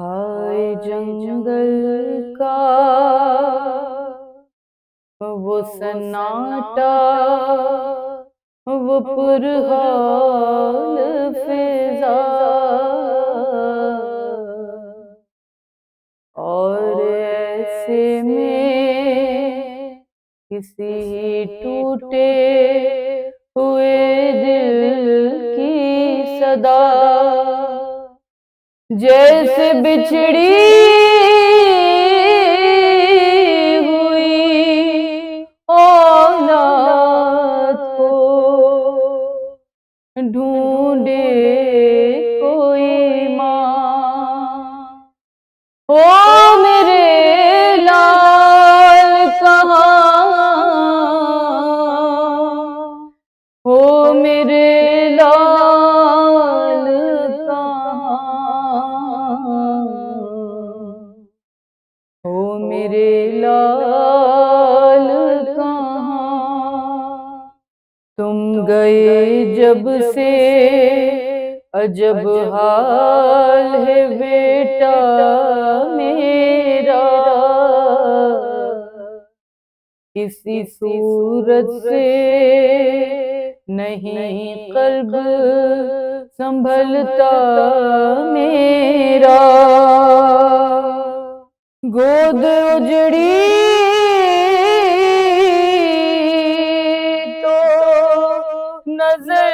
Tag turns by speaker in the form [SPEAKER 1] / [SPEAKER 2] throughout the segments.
[SPEAKER 1] हाय जंगल का वो सन्नाटा, वो पुरहाल फिजा, और ऐसे में किसी टूटे हुए दिल की सदा, जैसे बिछड़ी हुई औलाद को ढूंढे कोई माँ। हो मेरे लाल कहाँ, हो मेरे लाल कहाँ, हो मेरे लाल कहाँ। तुम गए जब से अजब हाल है बेटा मेरा, किसी सूरत से नहीं कल्ब संभलता मेरा। गोद उजड़ी तो नजर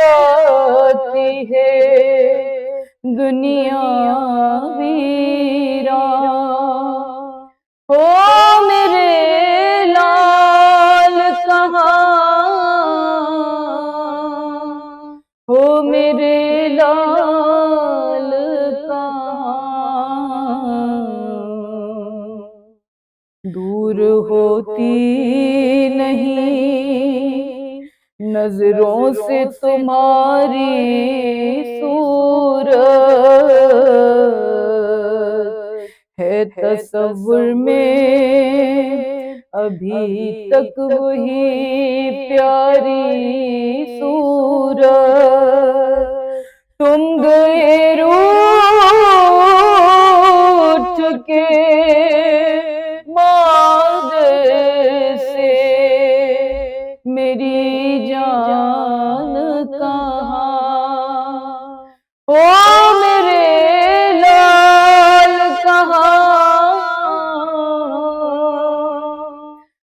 [SPEAKER 1] आती है दुनिया वीरा। हो मेरे लाल कहाँ, हो मेरे लाल कहाँ। दूर होती नहीं नजरों से तुम्हारी सूरत, है तसव्वुर में अभी तक वही प्यारी सूरत। तुम गए रूठ के मादर से, मेरी जान कहाँ। ओ मेरे लाल कहाँ,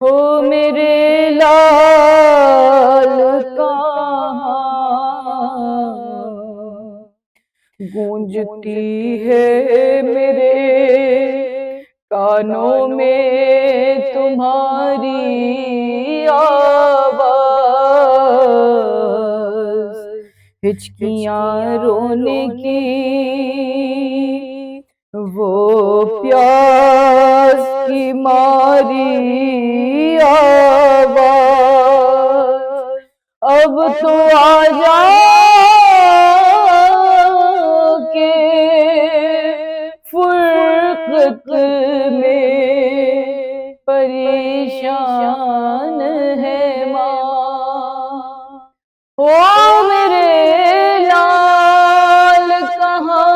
[SPEAKER 1] हो मेरे लाल कहाँ। गूंजती है मेरे कानों में तुम्हारी आवाज़, हिचकियाँ रोने की वो प्यास की मारी आवाज़। अब तो आजा के फुर्क़त में परेशान है माँ। ओ मेरे लाल कहाँ,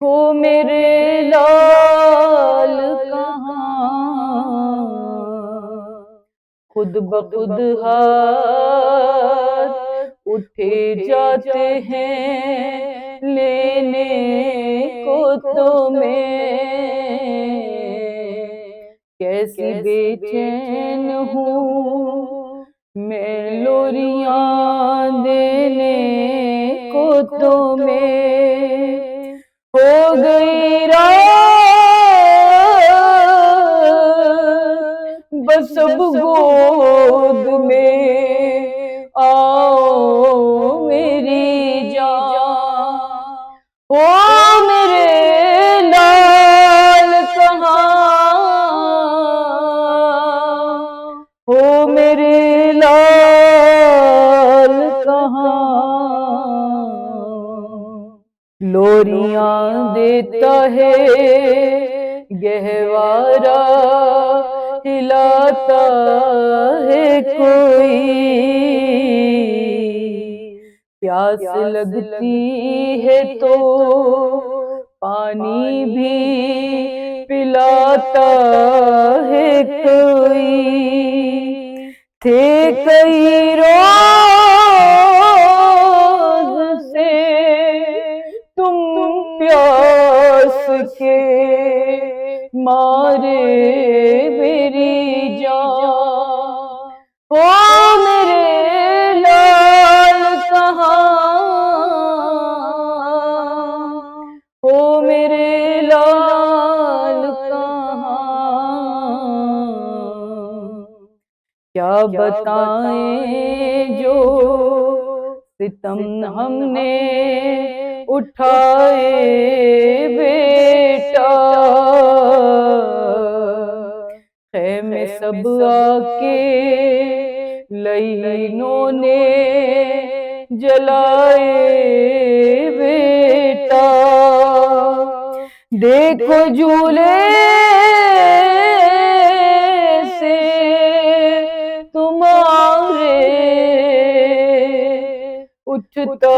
[SPEAKER 1] हो मेरे लाल कहाँ। खुद बखुद हाथ उठे जाते हैं लेने को तुम्हें, कैसी बेचैन हूँ मैं लोरियां देने को तुम्हें। हो गई रात बस अब गोद में आओ मेरी जान। ओ मेरे लाल कहाँ, हो मेरे लाल कहाँ। लोरियां देता है गहवारा, हिलाता है कोई प्यास लगती है तो पानी भी पिलाता है कोई। थे कई रोज से तुम प्यास के मारे मेरी जान। हो मेरे लाल कहाँ, हो मेरे लाल कहाँ। क्या बताएं जो सितम हमने उठाए बेटा। खेमे सब आके लईनों ने जलाए बेटा। देखो झूले से तुम्हारे उठता